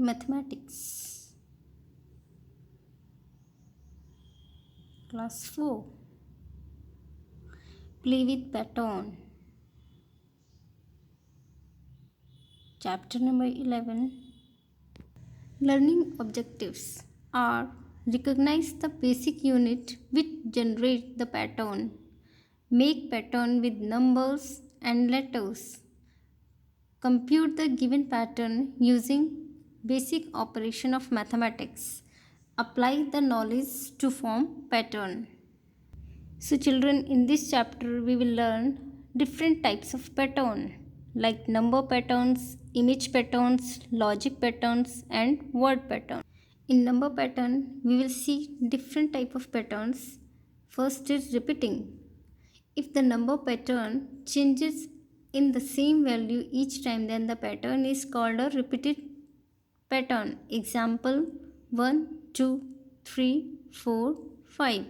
Mathematics. Class 4. Play with pattern. Chapter number 11. Learning objectives are: recognize the basic unit which generate the pattern, make pattern with numbers and letters, compute the given pattern using basic operation of mathematics, apply the knowledge to form pattern. So children, in this chapter we will learn different types of pattern like number patterns, image patterns, logic patterns and word pattern. In number pattern we will see different type of patterns. First is repeating. If the number pattern changes in the same value each time, then the pattern is called a repeated pattern. Example 1, 2, 3, 4, 5.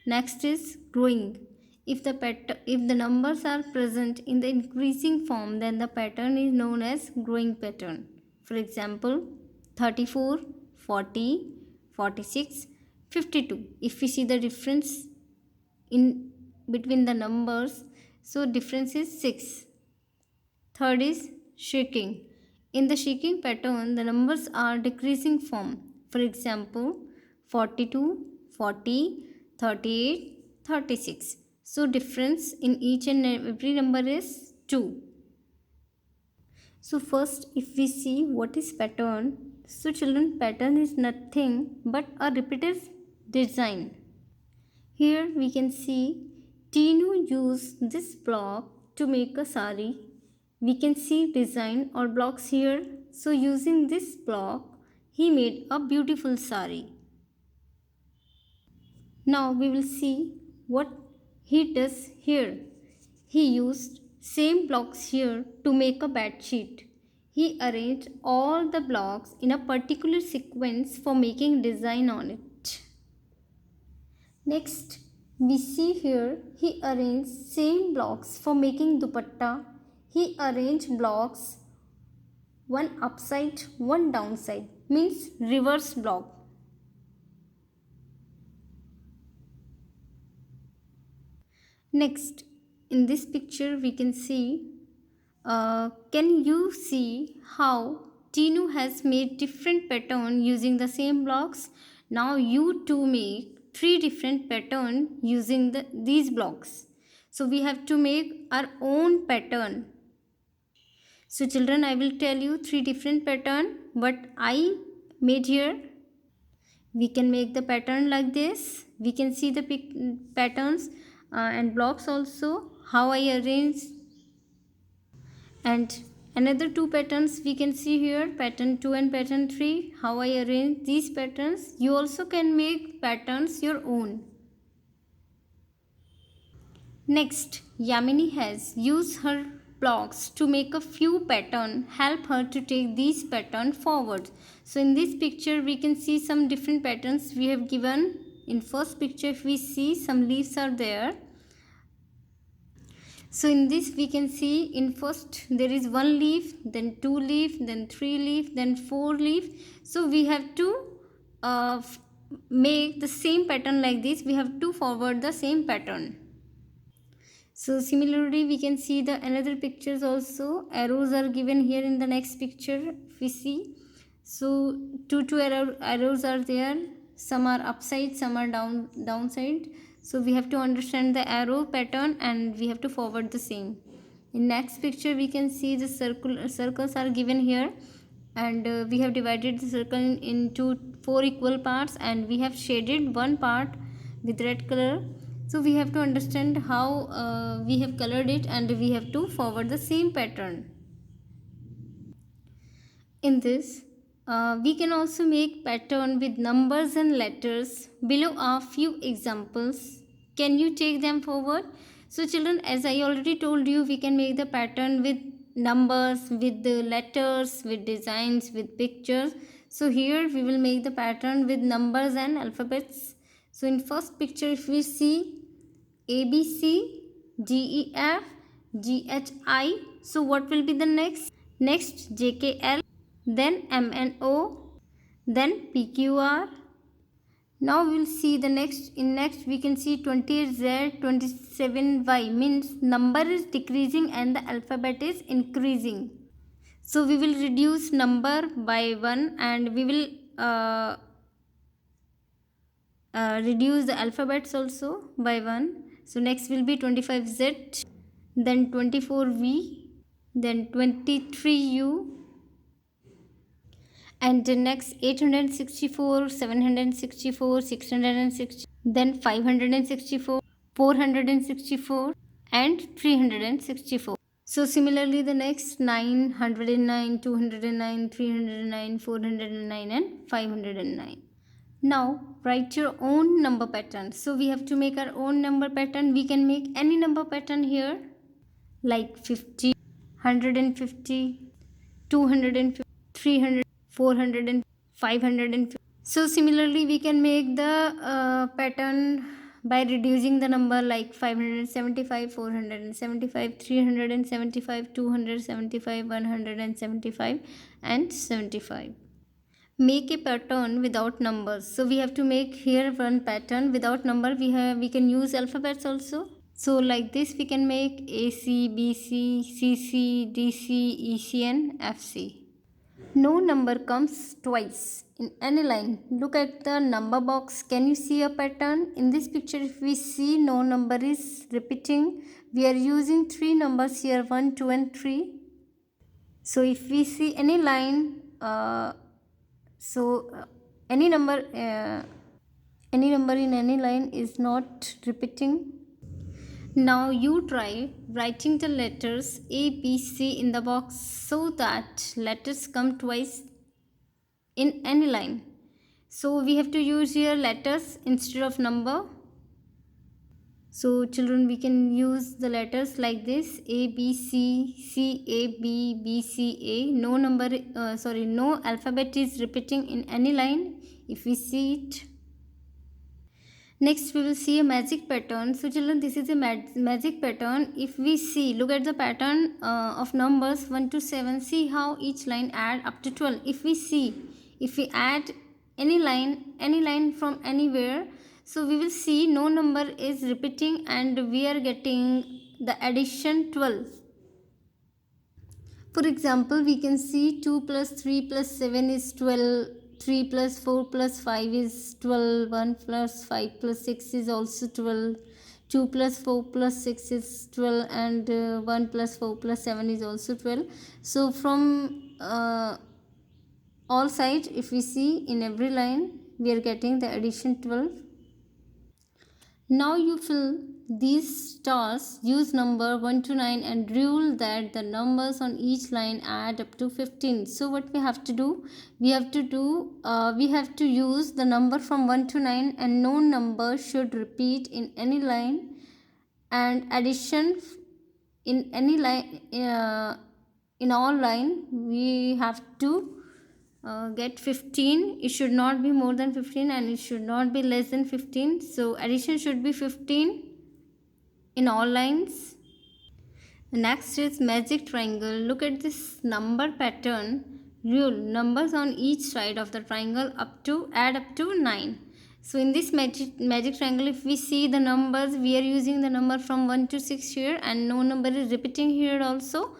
Next is growing. If the numbers are present in the increasing form, then the pattern is known as growing pattern. For example, 34, 40, 46, 52. If we see the difference in between the numbers, so difference is 6. Third is shrinking. In the shrinking pattern, the numbers are decreasing form. For example, 42, 40, 38, 36. So difference in each and every number is 2. So first, if we see what is pattern, so children, pattern is nothing but a repeated design. Here we can see Tinu used this block to make a sari. We can see design or blocks here. So using this block, he made a beautiful sari. Now we will see what he does here. He used same blocks here to make a bed sheet. He arranged all the blocks in a particular sequence for making design on it. Next, we see here he arranged same blocks for making dupatta. He arranged blocks one upside, one downside, means reverse block. Next, in this picture we can see, can you see how Tinu has made different pattern using the same blocks? Now you too make 3 different pattern using these blocks. So we have to make our own pattern. So children, I will tell you 3 different pattern what I made here. We can make the pattern like this. We can see the patterns and blocks also, how I arrange. And another 2 patterns we can see here, pattern 2 and pattern 3, how I arrange these patterns. You also can make patterns your own. Next, Yamini has used her blocks to make a few pattern, help her to take these pattern forward. So in this picture we can see some different patterns we have given. In first picture if we see some leaves are there. So in this we can see in first there is 1 leaf, then 2 leaf, then 3 leaf, then 4 leaf. So we have to make the same pattern like this. We have to forward the same pattern. So similarly we can see the another pictures also. Arrows are given here in the next picture if we see. So two arrows are there. Some are upside, some are downside. So we have to understand the arrow pattern and we have to forward the same. In next picture we can see the circles are given here, and we have divided the circle into 4 equal parts and we have shaded one part with red color. So we have to understand how we have colored it and we have to forward the same pattern. In this, we can also make pattern with numbers and letters. Below are few examples. Can you take them forward? So children, as I already told you, we can make the pattern with numbers, with the letters, with designs, with pictures. So here we will make the pattern with numbers and alphabets. So in first picture if we see A B C D E F G H I, so what will be the next? Next J K L then MNO, then PQR. Now we will see the next. In next we can see 28Z, 27Y, means number is decreasing and the alphabet is increasing. So we will reduce number by 1 and we will reduce the alphabets also by 1. So next will be 25Z, then 24V, then 23U, and the next 864, 764, 660, then 564, 464 and 364. So similarly the next 909, 209, 309, 409 and 509. Now write your own number pattern. So we have to make our own number pattern. We can make any number pattern here, like 50, 150, 250, 300, 400 and 550. So similarly we can make the pattern by reducing the number, like 575, 475, 375, 275, 175 and 75. Make a pattern without numbers. So we have to make here one pattern without number. We can use alphabets also. So like this we can make AC, BC, CC, DC, ECN, FC. No number comes twice in any line. Look at the number box. Can you see a pattern? In this picture, if we see no number is repeating, we are using 3 numbers here, 1, 2 and 3. So if we see any line, any number in any line is not repeating. Now you try writing the letters A, B, C in the box so that letters come twice in any line. So we have to use here letters instead of number. So children, we can use the letters like this: A, B, C, C, A, B, B, C, A. No alphabet is repeating in any line if we see it. Next we will see a magic pattern. So children, this is a magic pattern. If we see, look at the pattern of numbers 1 to 7. See how each line add up to 12. If we add any line from anywhere, so we will see no number is repeating and we are getting the addition 12. For example, we can see 2 plus 3 plus 7 is 12. 3 plus 4 plus 5 is 12, 1 plus 5 plus 6 is also 12, 2 plus 4 plus 6 is 12 and 1 plus 4 plus 7 is also 12. So from all sides, if we see in every line, we are getting the addition 12. Now you fill these stars, use number 1 to 9 and rule that the numbers on each line add up to 15. So what we have to do? We have to use the number from 1 to 9 and no number should repeat in any line, and addition in any line, in all line we have to get 15. It should not be more than 15 and it should not be less than 15. So addition should be 15 in all lines. Next is magic triangle. Look at this number pattern. Rule numbers on each side of the triangle add up to 9. So in this magic triangle, if we see the numbers, we are using the number from 1 to 6 here and no number is repeating here also,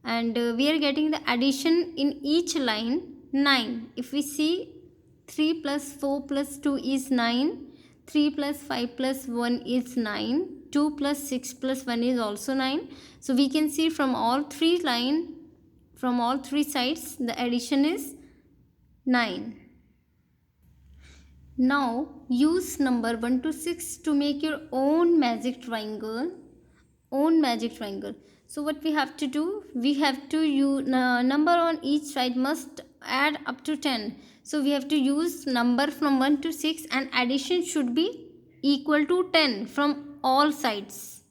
and we are getting the addition in each line 9. If we see 3 plus 4 plus 2 is 9, 3 plus 5 plus 1 is 9, 2 plus 6 plus 1 is also 9. So we can see from all three sides the addition is 9. Now use number 1 to 6 to make your own magic triangle. So what we have to do? We have to use number on each side must add up to 10. So we have to use number from 1 to 6 and addition should be equal to 10 from all sides.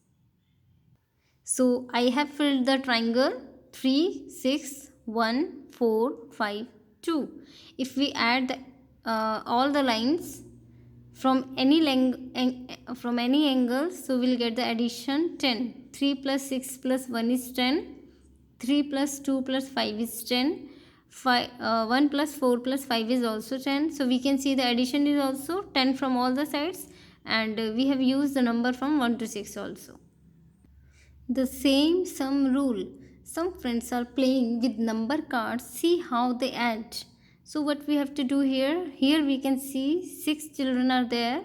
So I have filled the triangle 3, 6, 1, 4, 5, 2. If we add all the lines from any angle, so we'll get the addition 10. 3 plus 6 plus 1 is 10. 3 plus 2 plus 5 is 10. 1 plus 4 plus 5 is also 10. So we can see the addition is also 10 from all the sides, and we have used the number from 1 to 6 also. The same sum rule. Some friends are playing with number cards. See how they add. So what we have to do here? Here we can see 6 children are there.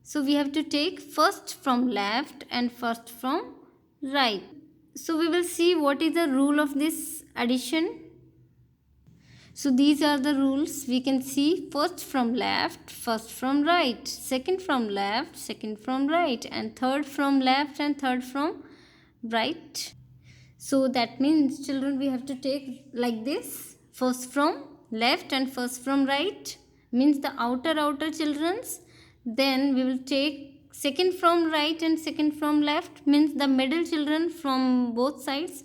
So we have to take first from left and first from right. So we will see what is the rule of this addition. So these are the rules. We can see first from left, first from right, second from left, second from right, and third from left and third from right. So that means children, we have to take like this, first from left and first from right, means the outer children's. Then we will take second from right and second from left, means the middle children from both sides,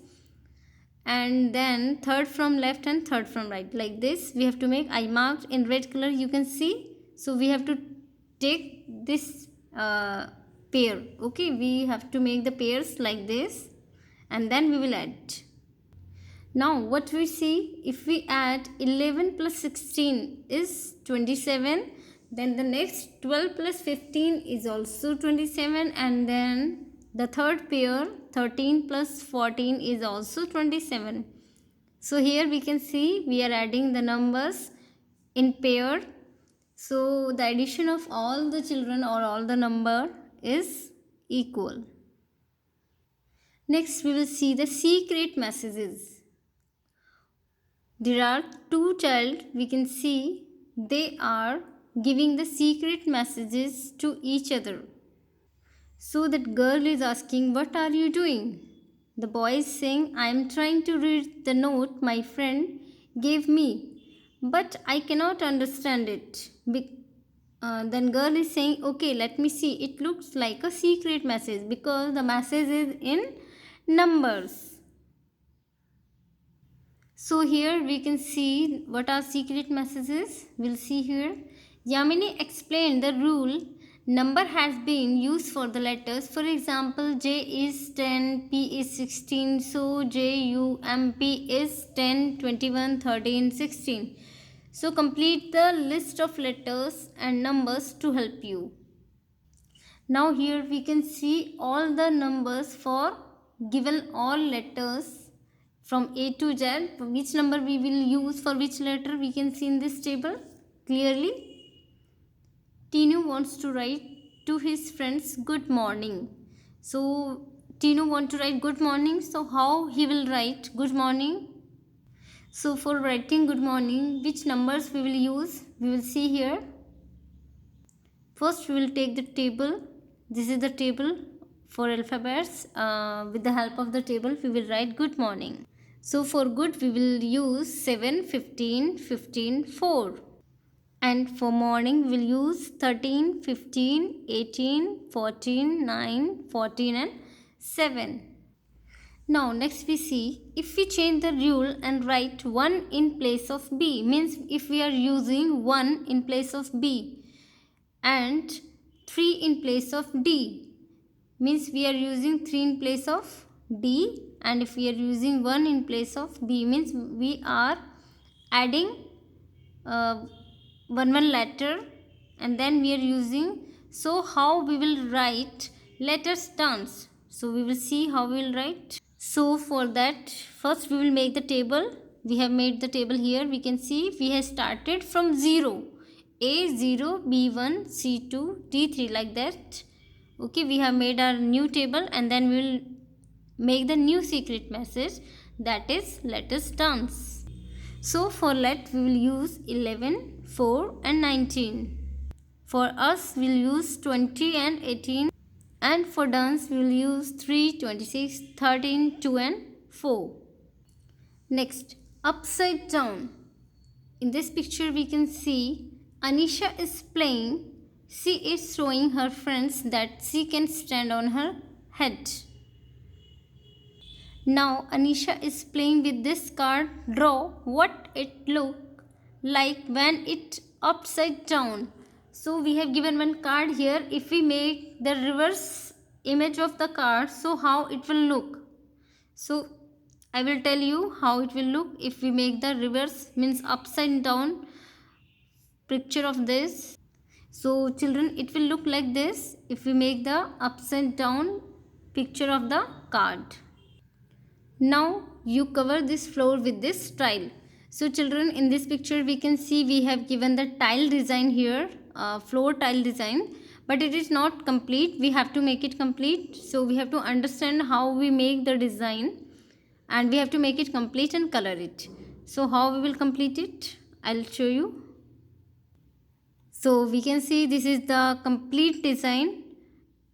and then third from left and third from right. Like this we have to make. I marked in red color, you can see. So we have to take this pair. Okay, we have to make the pairs like this, and then we will add. Now what we see, if we add 11 plus 16 is 27, then the next 12 plus 15 is also 27, and then the third pair 13 plus 14 is also 27. So here we can see we are adding the numbers in pair. So the addition of all the children or all the number is equal. Next we will see the secret messages. There are two children, we can see they are giving the secret messages to each other. So that girl is asking, what are you doing? The boy is saying, I am trying to read the note my friend gave me, but I cannot understand it. Then girl is saying, okay, let me see. It looks like a secret message because the message is in numbers. So here we can see what are secret messages. We'll see here. Yamini explained the rule. Number has been used for the letters. For example, J is 10, P is 16. So J, U, M, P is 10, 21, 13, 16. So complete the list of letters and numbers to help you. Now here we can see all the numbers for given all letters from A to Z. Which number we will use for which letter we can see in this table clearly. Tinu wants to write to his friends good morning. So Tinu wants to write good morning. So how he will write good morning? So for writing good morning, which numbers we will use? We will see here. First we will take the table. This is the table for alphabets. With the help of the table we will write good morning. So for good we will use 7, 15, 15, 4. And for morning we'll use 13, 15, 18, 14, 9, 14 and 7. Now next we see, if we change the rule and write 1 in place of B, means if we are using 1 in place of B and 3 in place of D, means we are using 3 in place of D, and if we are using 1 in place of B, means we are adding one letter and then we are using. So how we will write letters turns? So we will see how we will write. So for that, first we will make the table. We have made the table here. We can see we have started from 0. A0, B1, C2, D3 like that. Okay, we have made our new table and then we will make the new secret message, that is letters turns. So for let we will use 11, 4 and 19. For us we will use 20 and 18. And for dance we will use 3, 26, 13, 2 and 4. Next, upside down. In this picture we can see Anisha is playing. She is showing her friends that she can stand on her head. Now Anisha is playing with this card. Draw what it look like when it upside down. So we have given one card here. If we make the reverse image of the card, so how it will look. So I will tell you how it will look if we make the reverse, means upside down picture of this. So children, it will look like this if we make the upside down picture of the card. Now you cover this floor with this tile. So children, in this picture we can see we have given the tile design here, floor tile design, but it is not complete. We have to make it complete. So we have to understand how we make the design and we have to make it complete and color it. So how we will complete it, I'll show you. So we can see this is the complete design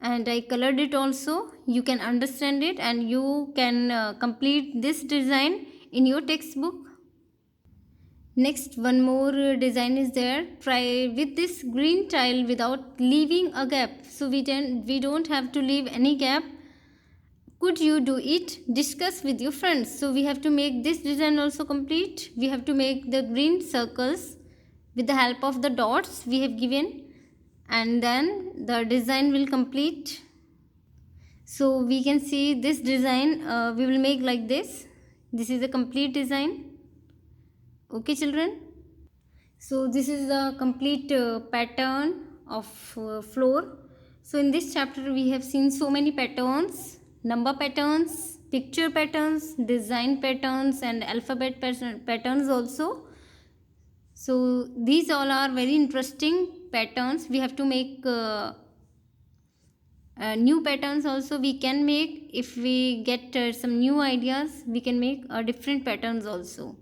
and I colored it also. You can understand it and you can complete this design in your textbook. Next, one more design is there. Try with this green tile without leaving a gap. So we don't have to leave any gap. Could you do it? Discuss with your friends. So we have to make this design also complete. We have to make the green circles with the help of the dots we have given, and then the design will complete. So we can see this design we will make like this. This is a complete design. Okay children. So this is the complete pattern of floor. So in this chapter we have seen so many patterns, number patterns, picture patterns, design patterns and alphabet patterns also. So these all are very interesting patterns. We have to make new patterns also we can make. If we get some new ideas, we can make different patterns also.